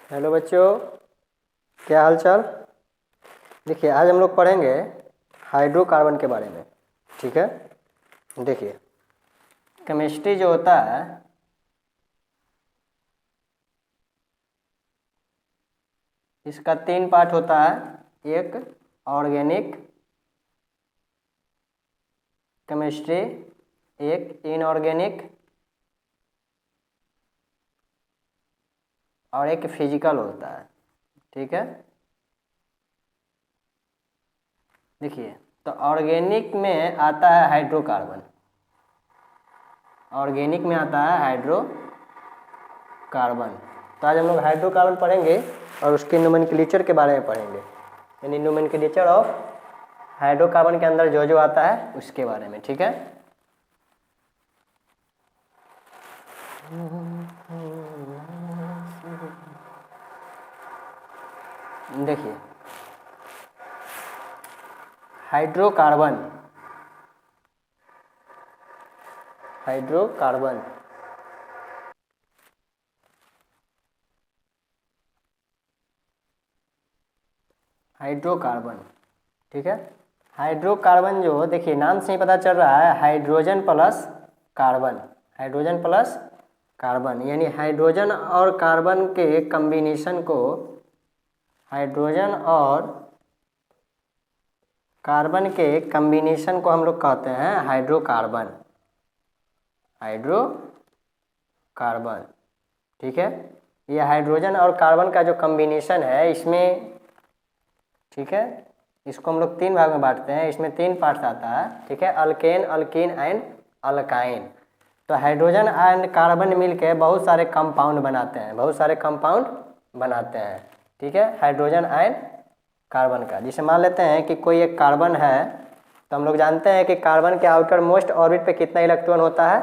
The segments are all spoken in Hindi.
हेलो बच्चों, क्या हाल चाल। देखिए, आज हम लोग पढ़ेंगे हाइड्रोकार्बन के बारे में। ठीक है, देखिए केमिस्ट्री जो होता है इसका 3 पार्ट होता है। एक ऑर्गेनिक केमिस्ट्री, एक इनऑर्गेनिक और एक फिजिकल होता है। ठीक है, देखिए तो ऑर्गेनिक में आता है हाइड्रोकार्बन। ऑर्गेनिक में आता है हाइड्रोकार्बन। तो आज हम लोग हाइड्रोकार्बन पढ़ेंगे और उसके नोमेनक्लेचर के बारे में पढ़ेंगे, यानी नोमेनक्लेचर ऑफ हाइड्रोकार्बन के अंदर जो जो आता है उसके बारे में। ठीक है, देखिए हाइड्रोकार्बन हाइड्रोकार्बन हाइड्रोकार्बन ठीक है, हाइड्रोकार्बन जो देखिए नाम से ही पता चल रहा है hydrogen plus carbon. Hydrogen plus carbon यानी हाइड्रोजन और कार्बन के कॉम्बिनेशन को, हाइड्रोजन और कार्बन के कॉम्बिनेशन को हम लोग कहते हैं हाइड्रोकार्बन। हाइड्रोकार्बन ठीक है, ये हाइड्रोजन और कार्बन का जो कॉम्बिनेशन है इसमें, ठीक है, इसको हम लोग 3 भाग में बांटते हैं। इसमें 3 पार्ट्स आता है। ठीक है, अल्केन, अल्कीन एंड अल्काइन। तो हाइड्रोजन एंड कार्बन मिलके बहुत सारे कंपाउंड बनाते हैं, बहुत सारे कंपाउंड बनाते हैं। ठीक है, हाइड्रोजन एंड कार्बन का, जैसे मान लेते हैं कि कोई एक कार्बन है, तो हम लोग जानते हैं कि कार्बन के आउटर मोस्ट ऑर्बिट पे कितना इलेक्ट्रॉन होता है,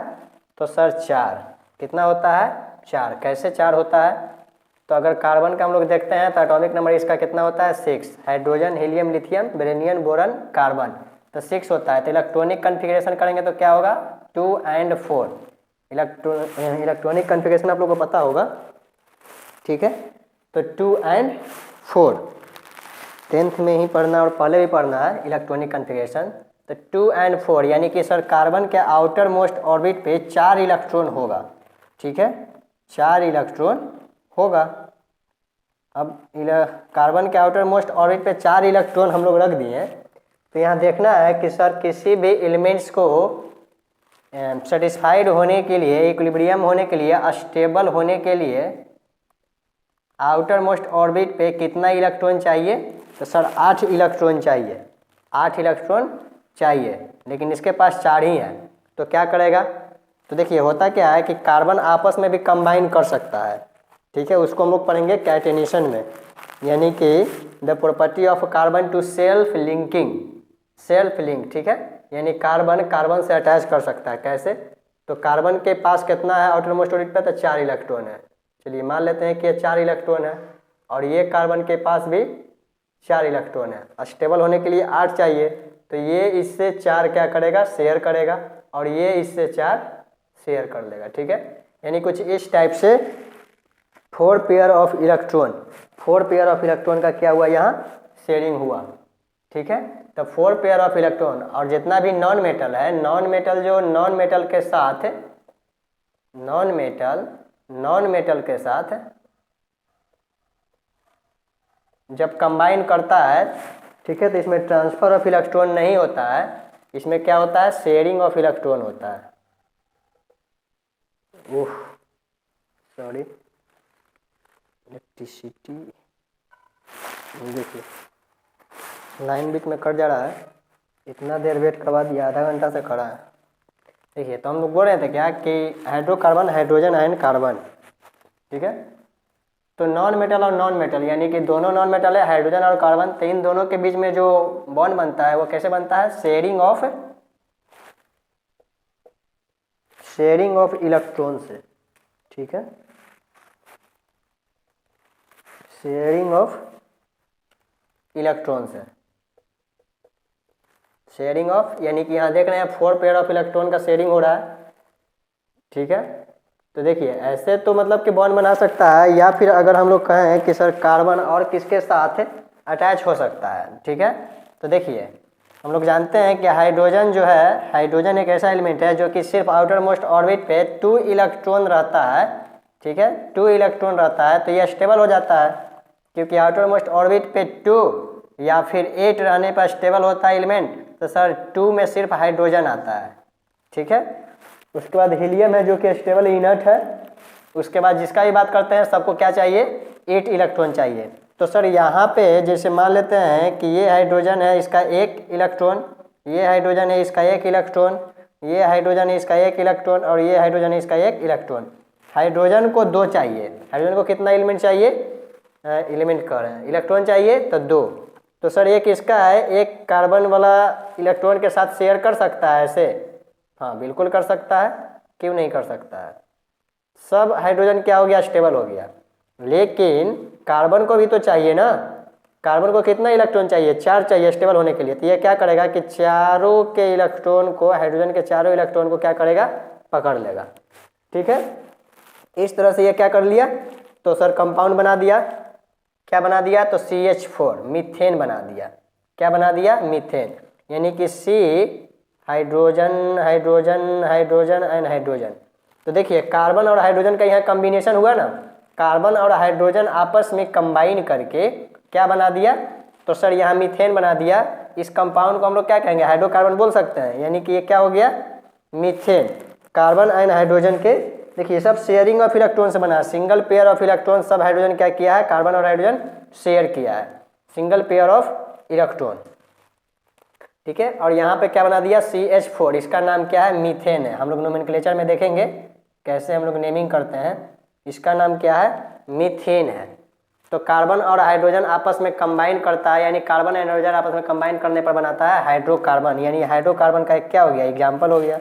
तो सर 4। कितना होता है? 4। कैसे 4 होता है? तो अगर कार्बन का हम लोग देखते हैं तो एटॉमिक नंबर इसका कितना होता है? 6। Hydrogen, helium, lithium, beryllium, boron, carbon, तो 6 होता है। तो इलेक्ट्रॉनिक कन्फिग्रेशन करेंगे तो क्या होगा? 2 and 4। इलेक्ट्रॉनिक कन्फिग्रेशन आप लोग को पता होगा। ठीक है, तो 2 and 4 10th में ही पढ़ना और पहले भी पढ़ना है इलेक्ट्रॉनिक कन्फिग्रेशन। तो 2 and 4 यानी कि सर कार्बन के आउटर मोस्ट ऑर्बिट पे 4 इलेक्ट्रॉन होगा। ठीक है, 4 इलेक्ट्रॉन होगा। अब कार्बन के आउटर मोस्ट ऑर्बिट पे 4 इलेक्ट्रॉन हम लोग रख दिए, तो यहाँ देखना है कि सर किसी भी एलिमेंट्स को सेटिस्फाइड होने के लिए, इक्विलिब्रियम होने के लिए, स्टेबल होने के लिए आउटर मोस्ट ऑर्बिट पे कितना इलेक्ट्रॉन चाहिए? तो सर 8 इलेक्ट्रॉन चाहिए। 8 इलेक्ट्रॉन चाहिए, लेकिन इसके पास 4 ही हैं। तो क्या करेगा? तो देखिए होता क्या है कि कार्बन आपस में भी कंबाइन कर सकता है। ठीक है, उसको हम लोग पढ़ेंगे कैटेनेशन में, यानी कि the property of carbon to self linking, self link. ठीक है, यानी कार्बन कार्बन से अटैच कर सकता है। कैसे? तो कार्बन के पास कितना है आउटर मोस्ट ऑर्बिट पे? तो 4 इलेक्ट्रॉन है। चलिए मान लेते हैं कि ये 4 इलेक्ट्रॉन है और ये कार्बन के पास भी 4 इलेक्ट्रॉन है। स्टेबल होने के लिए 8 चाहिए, तो ये इससे 4 क्या करेगा? शेयर करेगा, और ये इससे 4 शेयर कर लेगा। ठीक है, यानी कुछ इस टाइप से 4 pair of electron, 4 pair of electron का क्या हुआ? यहाँ शेयरिंग हुआ। ठीक है, तो 4 पेयर ऑफ इलेक्ट्रॉन। और जितना भी नॉन मेटल है, नॉन मेटल जो नॉन मेटल के साथ, नॉन मेटल के साथ जब कंबाइन करता है, ठीक है, तो इसमें ट्रांसफर ऑफ इलेक्ट्रॉन नहीं होता है, इसमें क्या होता है? शेयरिंग ऑफ इलेक्ट्रॉन होता है। ओह सॉरी, इलेक्ट्रिसिटी, देखिए लाइन बीच में कट जा रहा है। इतना देर वेट करवा दिया, आधा घंटा से खड़ा है। देखिए, तो हम लोग बोल रहे थे क्या कि हाइड्रोकार्बन, हाइड्रोजन एंड कार्बन। ठीक है, तो नॉन मेटल और नॉन मेटल यानी कि दोनों नॉन मेटल है, हाइड्रोजन और कार्बन, तो इन दोनों के बीच में जो बॉन्ड बनता है वो कैसे बनता है? शेयरिंग ऑफ इलेक्ट्रॉन से। ठीक है, शेयरिंग ऑफ इलेक्ट्रॉन से, शेयरिंग ऑफ, यानी कि यहाँ देख रहे हैं 4 पेयर ऑफ इलेक्ट्रॉन का शेयरिंग हो रहा है। ठीक है, तो देखिए ऐसे तो मतलब कि बॉन्ड बना सकता है, या फिर अगर हम लोग कहें कि सर कार्बन और किसके साथ अटैच हो सकता है, ठीक है। तो देखिए हम लोग जानते हैं कि हाइड्रोजन जो है, हाइड्रोजन एक ऐसा एलिमेंट है जो कि सिर्फ आउटर मोस्ट ऑर्बिट पे 2 इलेक्ट्रॉन रहता है, ठीक है, 2 इलेक्ट्रॉन रहता है, तो यह स्टेबल हो जाता है, क्योंकि आउटर मोस्ट ऑर्बिट पे 2 या फिर 8 रहने पर स्टेबल होता है एलिमेंट। तो सर 2 में सिर्फ हाइड्रोजन आता है, ठीक है। उसके बाद हीलियम है जो कि स्टेबल इनर्ट है। उसके बाद जिसका भी बात करते हैं सबको क्या चाहिए, 8 इलेक्ट्रॉन चाहिए। तो सर यहाँ पे जैसे मान लेते हैं कि ये हाइड्रोजन है, इसका 1 इलेक्ट्रॉन, ये हाइड्रोजन है इसका 1 इलेक्ट्रॉन, ये हाइड्रोजन है इसका 1 इलेक्ट्रॉन, और ये हाइड्रोजन है इसका 1 इलेक्ट्रॉन। हाइड्रोजन को 2 चाहिए, हाइड्रोजन को कितना एलिमेंट चाहिए, एलिमेंट कह रहे हैं, इलेक्ट्रॉन चाहिए तो 2। तो सर एक इसका है, एक कार्बन वाला इलेक्ट्रॉन के साथ शेयर कर सकता है ऐसे, हाँ बिल्कुल कर सकता है, क्यों नहीं कर सकता है। सब हाइड्रोजन क्या हो गया, स्टेबल हो गया, लेकिन कार्बन को भी तो चाहिए ना। कार्बन को कितना इलेक्ट्रॉन चाहिए, 4 चाहिए स्टेबल होने के लिए। तो ये क्या करेगा कि चारों के इलेक्ट्रॉन को, हाइड्रोजन के चारों इलेक्ट्रॉन को क्या करेगा, पकड़ लेगा, ठीक है। इस तरह से ये क्या कर लिया, तो सर कंपाउंड बना दिया, क्या बना दिया, तो CH4 मीथेन बना दिया। क्या बना दिया, मीथेन, यानी कि C hydrogen hydrogen hydrogen and hydrogen. तो देखिए कार्बन और हाइड्रोजन का यहाँ कॉम्बिनेशन हुआ ना, कार्बन और हाइड्रोजन आपस में कंबाइन करके क्या बना दिया, तो सर यहाँ मीथेन बना दिया। इस कंपाउंड को हम लोग क्या कहेंगे, हाइड्रोकार्बन बोल सकते हैं, यानी कि ये क्या हो गया, मीथेन। कार्बन एंड हाइड्रोजन के देखिए सब शेयरिंग ऑफ इलेक्ट्रॉन से बना है, सिंगल पेयर ऑफ इलेक्ट्रॉन सब हाइड्रोजन क्या किया है, कार्बन और हाइड्रोजन शेयर किया है, सिंगल पेयर ऑफ इलेक्ट्रॉन, ठीक है। और यहाँ पे क्या बना दिया, CH4, इसका नाम क्या है, मीथेन है। हम लोग नोमेनक्लेचर में देखेंगे कैसे हम लोग नेमिंग करते हैं, इसका नाम क्या है, मीथेन है। तो कार्बन और हाइड्रोजन आपस में कंबाइन करता है, यानी कार्बन एंड हाइड्रोजन आपस में कंबाइन करने पर बनाता है हाइड्रोकार्बन, यानी हाइड्रोकार्बन का एक क्या हो गया, एग्जाम्पल हो गया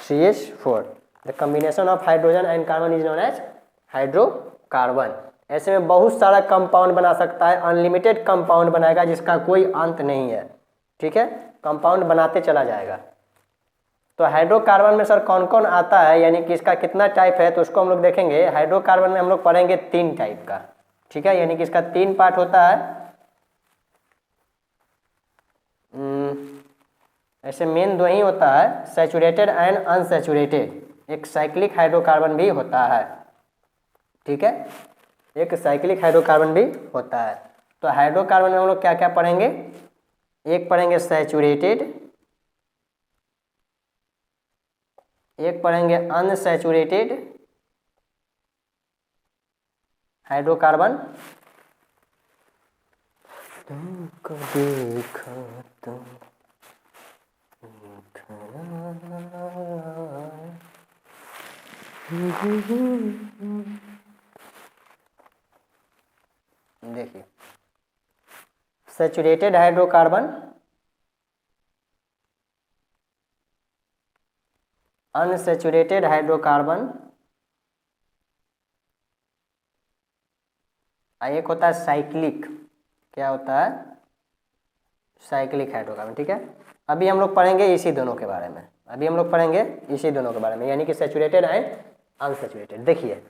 CH4। The combination of hydrogen and carbon is known as hydrocarbon. ऐसे में बहुत सारा कंपाउंड बना सकता है, अनलिमिटेड कंपाउंड बनाएगा जिसका कोई अंत नहीं है, ठीक है, कंपाउंड बनाते चला जाएगा। तो हाइड्रोकार्बन में सर कौन कौन आता है, यानी कि इसका कितना टाइप है, तो उसको हम लोग देखेंगे। हाइड्रोकार्बन में हम लोग पढ़ेंगे 3 टाइप का, ठीक है, यानी कि इसका 3 पार्ट होता है। ऐसे मेन 2 ही होता है, सैचुरेटेड एंड अनसैचुरेटेड। एक साइक्लिक हाइड्रोकार्बन भी होता है, ठीक है, एक साइक्लिक हाइड्रोकार्बन भी होता है। तो हाइड्रोकार्बन में हम लोग क्या क्या पढ़ेंगे, एक पढ़ेंगे सैचुरेटेड, एक पढ़ेंगे अनसैचुरेटेड हाइड्रोकार्बन। तुमको देखा तुम देखिए सैचुरेटेड हाइड्रोकार्बन, अनसैचुरेटेड हाइड्रोकार्बन, एक होता है साइक्लिक, क्या होता है, साइक्लिक हाइड्रोकार्बन, ठीक है। अभी हम लोग पढ़ेंगे इसी दोनों के बारे में, अभी हम लोग पढ़ेंगे इसी दोनों के बारे में, यानी कि सैचुरेटेड एंड अनसैचुरेटेड। देखिए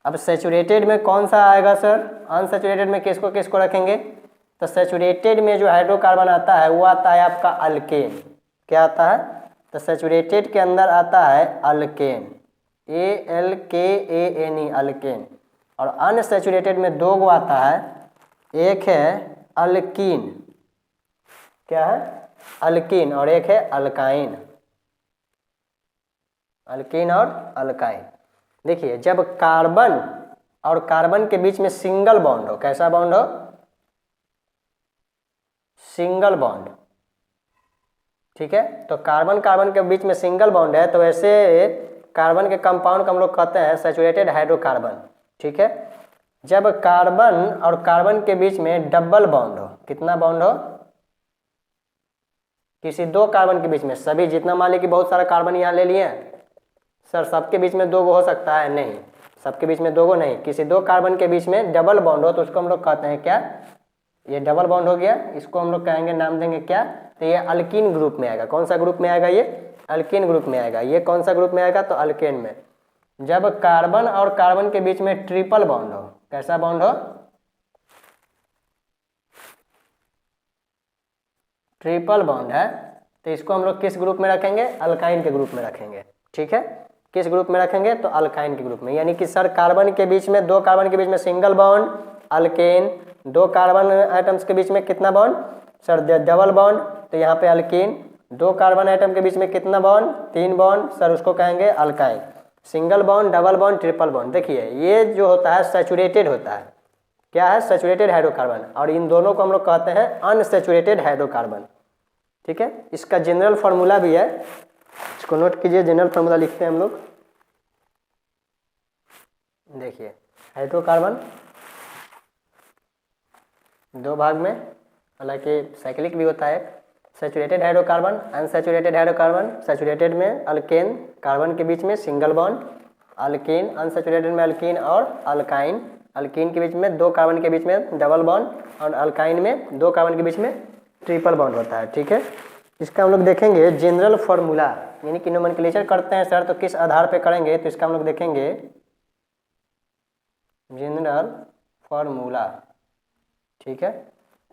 अब सैचुरेटेड में कौन सा आएगा सर, अनसैचुरेटेड में किसको किसको रखेंगे, तो सैचुरेटेड में जो हाइड्रोकार्बन आता है वो आता है आपका अल्केन। क्या आता है, तो सैचुरेटेड के अंदर आता है अल्केन, ALKANE अल्केन। और अनसैचुरेटेड में 2 गो आता है, एक है अल्कीन, क्या है, अल्कीन, और एक है अल्काइन, अल्कीन और अल्काइन। देखिए जब कार्बन और कार्बन के बीच में सिंगल बॉन्ड हो, कैसा बॉन्ड हो, सिंगल बॉन्ड, ठीक है, तो कार्बन कार्बन के बीच में सिंगल बॉन्ड है, तो वैसे कार्बन के कंपाउंड को हम लोग कहते हैं सैचुरेटेड हाइड्रोकार्बन, ठीक है। जब कार्बन और कार्बन के बीच में डबल बॉन्ड हो, कितना बॉन्ड हो, किसी 2 कार्बन के बीच में, सभी जितना मान ली कि बहुत सारा कार्बन यहाँ ले लिए सर, सबके बीच में 2 गो हो सकता है, नहीं, सबके बीच में 2 गो नहीं, किसी 2 कार्बन के बीच में डबल बॉन्ड हो तो उसको हम लोग कहते हैं क्या, ये डबल बॉन्ड हो गया, इसको हम लोग कहेंगे, नाम देंगे क्या, तो ये अल्कीन ग्रुप में आएगा। कौन सा ग्रुप में आएगा, ये अल्कीन ग्रुप में आएगा। ये कौन सा ग्रुप में आएगा, तो अल्केन में। जब कार्बन और कार्बन के बीच में ट्रिपल बॉन्ड हो। कैसा बॉन्ड हो? ट्रिपल बॉन्ड है, तो इसको हम लोग किस ग्रुप में रखेंगे? अल्काइन के ग्रुप में रखेंगे। ठीक है, किस ग्रुप में रखेंगे? तो अल्काइन के ग्रुप में। यानी कि सर कार्बन के बीच में, दो कार्बन के बीच में सिंगल बॉन्ड अल्केन, दो कार्बन आइटम्स के बीच में कितना बॉन्ड? सर डबल बॉन्ड, तो यहाँ पे अल्कीन। दो कार्बन आइटम के बीच में कितना बॉन्ड? तीन बॉन्ड, सर उसको कहेंगे alkyne. Single bond, double bond, triple bond. देखिए ये जो होता है सैचुरेटेड होता है। क्या है? Saturated hydrocarbon. और इन दोनों को हम लोग कहते हैं अनसैचुरेटेड हाइड्रोकार्बन। ठीक है, इसका जनरल फार्मूला भी है, इसको नोट कीजिए। जनरल फार्मूला लिखते हैं हम लोग। देखिए हाइड्रोकार्बन दो भाग में, हालांकि साइक्लिक भी होता है। Saturated hydrocarbon, unsaturated hydrocarbon. Saturated में अल्केन, कार्बन के बीच में सिंगल बॉन्ड अल्कीन, अनसैचुरेटेड में अल्कीन और अल्काइन। अल्कीन के बीच में दो कार्बन के बीच में डबल बॉन्ड, और अल्काइन में दो कार्बन के बीच में ट्रिपल बॉन्ड होता है। ठीक है, इसका हम लोग देखेंगे जनरल फार्मूला, यानी कि नोमेनक्लेचर करते हैं सर तो किस आधार पे करेंगे? तो इसका हम लोग देखेंगे जनरल फार्मूला। ठीक है,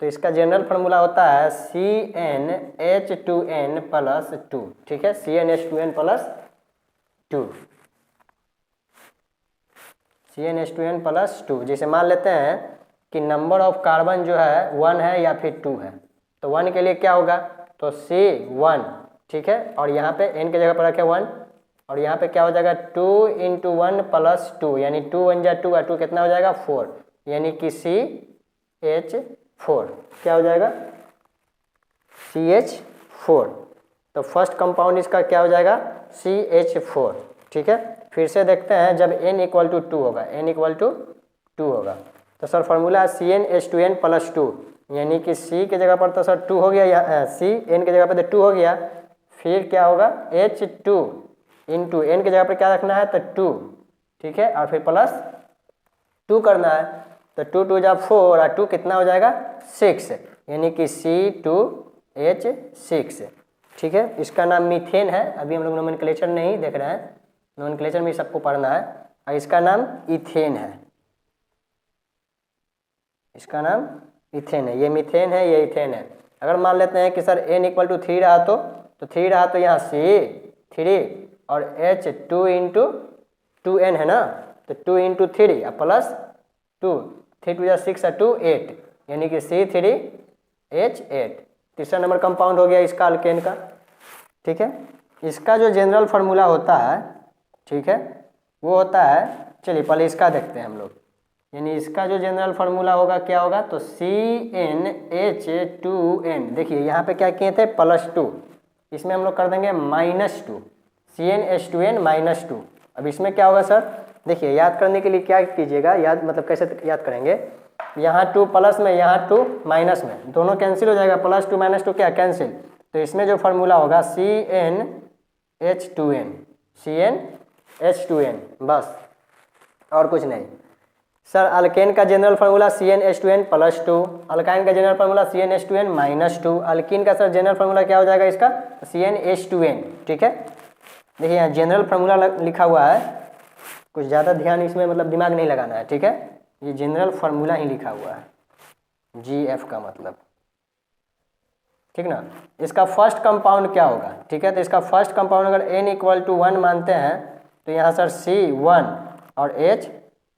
तो इसका जनरल फार्मूला होता है CnH2n प्लस 2। ठीक है, CnH2n प्लस 2, CnH2n प्लस 2। जैसे मान लेते हैं कि नंबर ऑफ कार्बन जो है 1 है या फिर 2 है, तो 1 के लिए क्या होगा? तो C1। ठीक है, और यहाँ पे n के जगह पर रखे 1, और यहाँ पे क्या हो जाएगा? 2 × 1 प्लस 2, यानी 2 1 जा 2 और 2 कितना हो जाएगा? 4, यानी कि CH4। क्या हो जाएगा? CH4। तो फर्स्ट कंपाउंड इसका क्या हो जाएगा? CH4। ठीक है, फिर से देखते हैं जब n = 2 होगा, n = 2 होगा, तो सर फार्मूला CnH2n प्लस 2, यानी कि C के जगह पर तो सर 2 हो गया, यहाँ C n के जगह पर तो 2 हो गया। फिर क्या होगा? H2 इंटू n के जगह पर क्या रखना है? तो 2। ठीक है, और फिर प्लस 2 करना है, तो 2 2 जा 4 और 2 कितना हो जाएगा? 6, यानी कि C2H6। ठीक है, इसका नाम मीथेन है। अभी हम लोग नोमेनक्लेचर नहीं देख रहे हैं, नोमेनक्लेचर में सबको पढ़ना है। और इसका नाम इथेन है, इसका नाम इथेन है। ये मीथेन है, ये इथेन है। अगर मान लेते हैं कि सर n = 3 रहा तो 3 रहा तो यहाँ C3 और H2 × 2n है ना, तो 2 × 3 और प्लस 2, 3 2 6 और 2 8, यानी कि C3H8। तीसरा नंबर कंपाउंड हो गया इसका अल्केन का। ठीक है, इसका जो जनरल फार्मूला होता है, ठीक है, वो होता है, चलिए पहले इसका देखते हैं हम लोग। यानी इसका जो जनरल फार्मूला होगा क्या होगा? तो CnH2n। देखिए यहाँ पे क्या किए थे? +2, इसमें हम लोग कर देंगे -2, CnH2n -2। अब इसमें क्या होगा सर? देखिए याद करने के लिए क्या कीजिएगा, याद मतलब कैसे याद करेंगे? यहाँ 2 प्लस में, यहाँ 2 माइनस में, दोनों कैंसिल हो जाएगा। +2 -2 क्या कैंसिल? तो इसमें जो फार्मूला होगा CnH2n, CnH2n, बस और कुछ नहीं। सर अल्केन का general formula CnH2n plus 2, alkyne का जनरल फार्मूला CnH2n -2, अल्कीन का सर जनरल फार्मूला क्या हो जाएगा इसका? CnH2n। ठीक है, देखिए यहाँ जनरल फार्मूला लिखा हुआ है, कुछ ज़्यादा ध्यान इसमें मतलब दिमाग नहीं लगाना है। ठीक है, ये जनरल फार्मूला ही लिखा हुआ है, GF का मतलब। ठीक ना, इसका फर्स्ट कंपाउंड क्या होगा? ठीक है, तो इसका फर्स्ट कंपाउंड अगर n = 1 मानते हैं तो यहाँ सर C1 और H2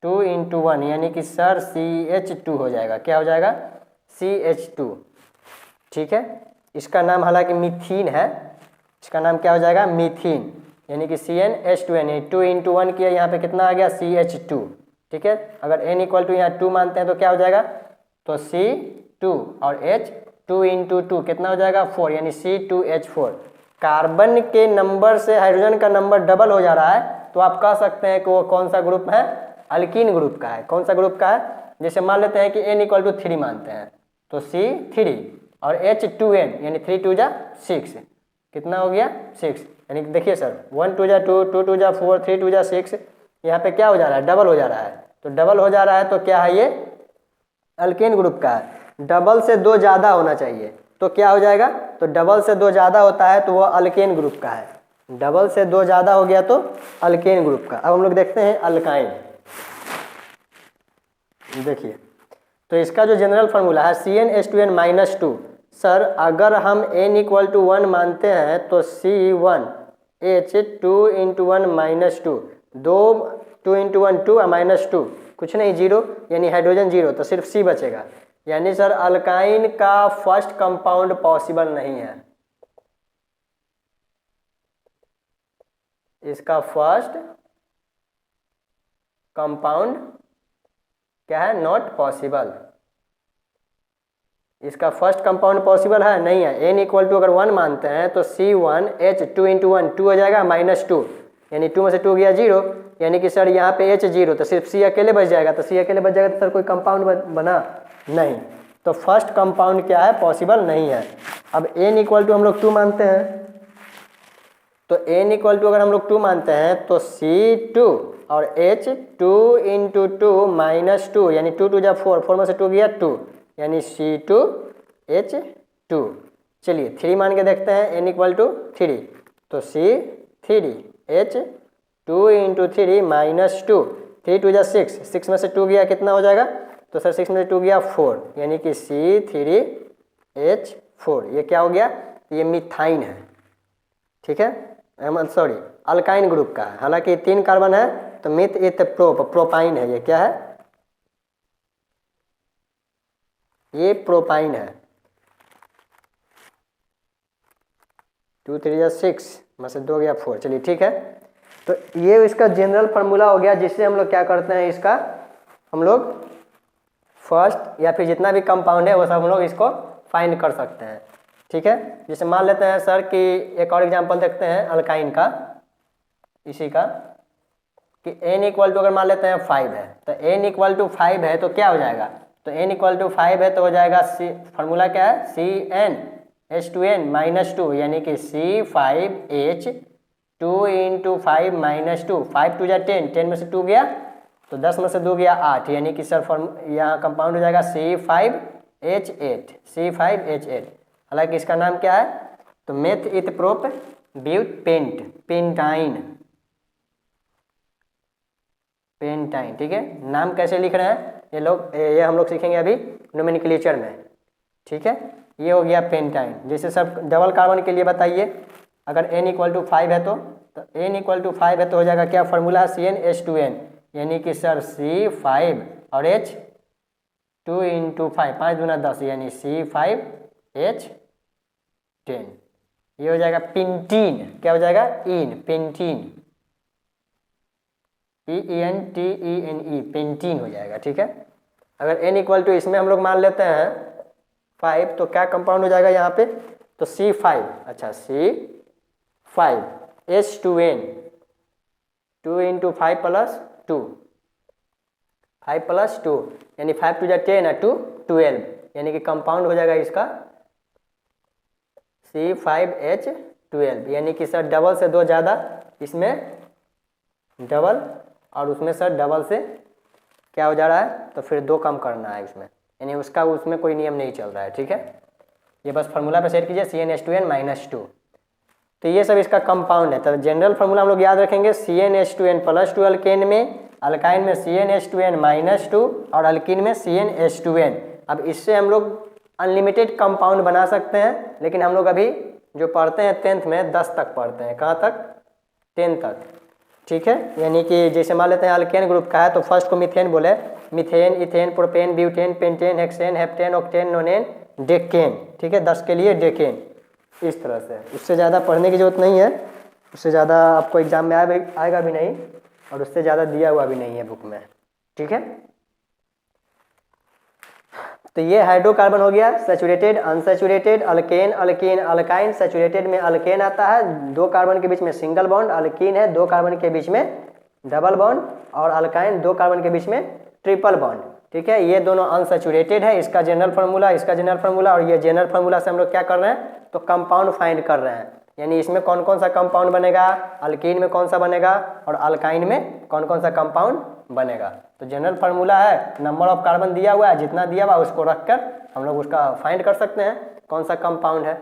× 1, यानी कि सर CH2 हो जाएगा। क्या हो जाएगा? CH2। ठीक है, इसका नाम हालांकि मीथीन है, इसका नाम क्या हो जाएगा? मीथीन, यानी कि CnH2n, 2 × 1 किया, यहाँ पे कितना आ गया? CH2। ठीक है, अगर n = यहाँ 2 मानते हैं तो क्या हो जाएगा? तो C2 और H2 × 2 कितना हो जाएगा? 4, यानी C2H4। कार्बन के नंबर से हाइड्रोजन का नंबर डबल हो जा रहा है, तो आप कह सकते हैं कि वो कौन सा ग्रुप है? अल्कीन ग्रुप का है। कौन सा ग्रुप का है? जैसे मान लेते हैं कि n = 3 मानते हैं तो C3 और H2n, यानी 3 2 जा 6, कितना हो गया? 6, यानी देखिए सर 1 2 जा 2, 2 2 जा 4, 3 2 जा 6, यहाँ पे क्या हो जा रहा है? डबल हो जा रहा है। तो डबल हो जा रहा है तो क्या है? ये अल्केन ग्रुप का है। डबल से 2 ज़्यादा होना चाहिए तो क्या हो जाएगा? तो डबल से 2 ज़्यादा होता है तो वो अल्केन ग्रुप का है। डबल से 2 ज़्यादा हो गया तो अल्केन ग्रुप का। अब हम लोग देखते हैं अल्काइन। देखिए, तो इसका जो जनरल फार्मूला है CnH2n-2। सर अगर हम n = 1 मानते हैं तो C1H2 × 1 - 2, 2 2 × 1 2 -2, कुछ नहीं 0, यानी हाइड्रोजन 0, तो सिर्फ C बचेगा। यानी सर अल्काइन का फर्स्ट कंपाउंड पॉसिबल नहीं है, इसका फर्स्ट कंपाउंड क्या है, नॉट पॉसिबल। इसका फर्स्ट कंपाउंड पॉसिबल है नहीं है। n = अगर 1 मानते हैं तो C1H2 × 1 2 हो जाएगा -2, यानी 2 में से 2 गया 0, यानी कि सर यहाँ पे H 0, तो सिर्फ C अकेले बच जाएगा। तो C अकेले बच जाएगा तो सर कोई कंपाउंड बना नहीं, तो फर्स्ट कंपाउंड क्या है, पॉसिबल नहीं है। अब n = हम लोग 2 मानते हैं, तो n = अगर हम लोग 2 मानते हैं तो C2 और H2 × 2 - 2, यानी 2 2 जा 4, 4 में से 2 गया 2, यानी C2H2। चलिए 3 मान के देखते हैं, n = 3, तो C3H2 × 3 - 2, 3 2 जा 6, 6 में से 2 गया कितना हो जाएगा, तो सर 6 में से 2 गया 4, यानी कि C3H4। ये क्या हो गया, ये मिथाइन है, ठीक है, सॉरी अल्काइन ग्रुप का है। हालांकि 3 कार्बन है तो मिथ इथ प्रोपाइन है। ये क्या है, ये प्रोपाइन है। 2 3 जा 6 में से 2 गया 4। चलिए ठीक है, तो ये इसका जनरल फार्मूला हो गया, जिससे हम लोग क्या करते हैं, इसका हम लोग फर्स्ट या फिर जितना भी कंपाउंड है वो सब हम लोग इसको फाइंड कर सकते हैं। ठीक है, जैसे मान लेते हैं सर कि एक और एग्जांपल देखते हैं अल्काइन का, इसी का, कि n = अगर मान लेते हैं 5 है, तो n = 5 है तो क्या हो जाएगा, तो n = 5 है तो हो जाएगा फार्मूला क्या है, CnH2n-2, यानी कि C5H2 × 5 - 2, 5 2 जा 10, 10 में से 2 गया तो 10 में से 2 गया 8, यानी कि सर यहाँ कंपाउंड हो जाएगा C5H8। हालांकि इसका नाम क्या है, तो मेथ इथ प्रोप पेंटाइन। ठीक है, नाम कैसे लिख रहे हैं ये हम लोग सीखेंगे अभी नोमेनक्लेचर में। ठीक है, ये हो गया पेंटाइन। जैसे सब डबल कार्बन के लिए बताइए, अगर n = 5 है तो n = 5 है तो हो जाएगा क्या, फार्मूला है CnH2n, यानी कि सर C5 और H2 × 5, 5 दूना 10, यानी C5H10। ये हो जाएगा पेंटीन। क्या हो जाएगा, पेंटीन, PENTENE, पेंटीन हो जाएगा। ठीक है, अगर n = इसमें हम लोग मान लेते हैं 5, तो क्या कंपाउंड हो जाएगा यहाँ पे, तो C5, अच्छा C5H2n, 2 × 5 + 2, 5 + 2, यानी 5 2 जा 10 है 2 12, यानी कि कंपाउंड हो जाएगा इसका C5H12, यानी कि सर डबल से 2 ज़्यादा, इसमें डबल और उसमें सर डबल से क्या हो जा रहा है, तो फिर 2 कम करना है उसमें, यानी उसमें कोई नियम नहीं चल रहा है। ठीक है, ये बस फार्मूला पे सेट कीजिए CnH2n-2। तो ये सब इसका कंपाउंड है। तो जनरल फार्मूला हम लोग याद रखेंगे CnH2n+2 अल्केन में, अल्काइन में CnH2n-2 और अल्कीन में CnH2n। अब इससे हम लोग अनलिमिटेड कंपाउंड बना सकते हैं, लेकिन हम लोग अभी जो पढ़ते हैं 10th में 10 तक पढ़ते हैं, कहाँ तक, 10 तक। ठीक है, यानी कि जैसे मान लेते हैं अल्केन ग्रुप का है तो फर्स्ट को मीथेन बोले, methane, ethane, propane, butane, pentane, hexane, heptane, octane, नोनेन, decane. ठीक है, 10 के लिए डेकेन, इस तरह से। उससे ज़्यादा पढ़ने की जरूरत नहीं है, उससे ज़्यादा आपको एग्जाम में आएगा भी नहीं, और उससे ज़्यादा दिया हुआ भी नहीं है बुक में। ठीक है, तो ये हाइड्रोकार्बन हो गया, saturated, unsaturated, alkane, alkyne, alkyne. Saturated में अल्केन आता है, 2 कार्बन के बीच में सिंगल बॉन्ड, अल्कीन है 2 कार्बन के बीच में डबल बॉन्ड, और अल्काइन 2 कार्बन के बीच में ट्रिपल बॉन्ड। ठीक है, ये दोनों अनसैचुरेटेड है, इसका जनरल फार्मूला, इसका जनरल फार्मूला, और ये जनरल फार्मूला से हम लोग क्या कर रहे हैं, तो कंपाउंड फाइंड कर रहे हैं, यानी इसमें कौन कौन सा कंपाउंड बनेगा, अल्कीन में कौन सा बनेगा और अल्काइन में कौन कौन सा कंपाउंड बनेगा। तो जनरल फार्मूला है, नंबर ऑफ कार्बन दिया हुआ है, जितना दिया हुआ उसको रखकर हम लोग उसका फाइंड कर सकते हैं कौन सा कंपाउंड है।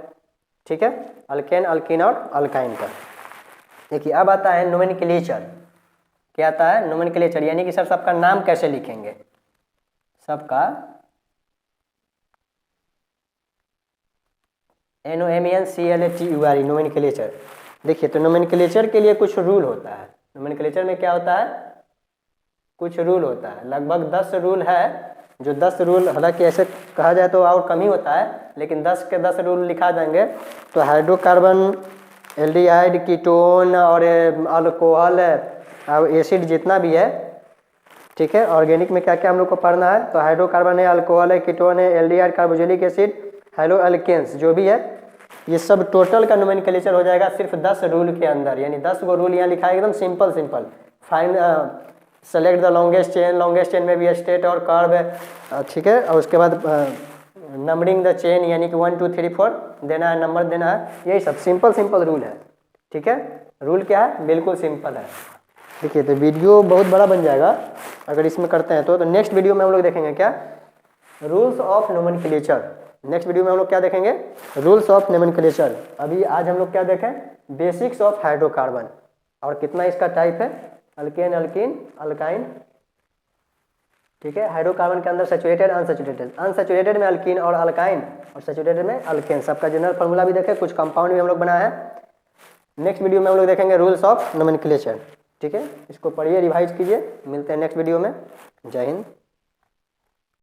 ठीक है, अल्केन, अल्कीन और अल्काइन का। देखिए अब आता है नोमेनक्लेचर। क्या आता है? नोमेनक्लेचर, यानी कि सर सबका नाम कैसे लिखेंगे, सबका NOMENCLATURE नोमेनक्लेचर। देखिए तो नोमेनक्लेचर के लिए कुछ रूल होता है। नोमेनक्लेचर में क्या होता है? कुछ रूल होता है, लगभग 10 रूल है। जो 10 रूल, हालांकि ऐसे कहा जाए तो और कम ही होता है, लेकिन 10 के 10 रूल लिखा जाएंगे तो हाइड्रोकार्बन, एल्डिहाइड, कीटोन और अल्कोहल और एसिड जितना भी है, ठीक है। ऑर्गेनिक में क्या क्या हम लोग को पढ़ना है, तो हाइड्रोकार्बन है, अल्कोहल है, कीटोन है, aldehyde, carboxylic acid, haloalkanes जो भी है, ये सब टोटल का नोमेनक्लेचर हो जाएगा सिर्फ 10 रूल के अंदर। यानी 10 गो रूल यहाँ लिखा है, एकदम simple simple. Fine select the longest chain, longest chain में भी स्टेट और कर्व है, ठीक है। और उसके बाद नंबरिंग द चेन, यानी कि 1 2 3 4 देना है, नंबर देना है, यही सब सिंपल सिंपल रूल है, ठीक है। रूल क्या है? बिल्कुल सिंपल है। देखिए तो वीडियो बहुत बड़ा बन जाएगा अगर इसमें करते हैं तो नेक्स्ट वीडियो में हम लोग देखेंगे क्या, rules of nomenclature. Next video में हम लोग क्या देखेंगे? Rules of nomenclature. अभी आज हम लोग क्या देखें? Basics of hydrocarbon. और कितना इसका टाइप है? अल्केन, अल्कीन, अल्काइन, ठीक है। हाइड्रोकार्बन के अंदर सैचुरेटेड, अनसैचुरेटेड, अनसैचुरेटेड में अल्कीन और अल्काइन, और सैचुरेटेड में अल्केन। सबका जनरल फार्मूला भी देखें, कुछ कंपाउंड भी हम लोग बनाया है। नेक्स्ट वीडियो में हम लोग देखेंगे रूल्स ऑफ नोमेनक्लेचर, ठीक है। इसको पढ़िए, रिवाइज कीजिए। मिलते हैं नेक्स्ट वीडियो में। जय हिंद।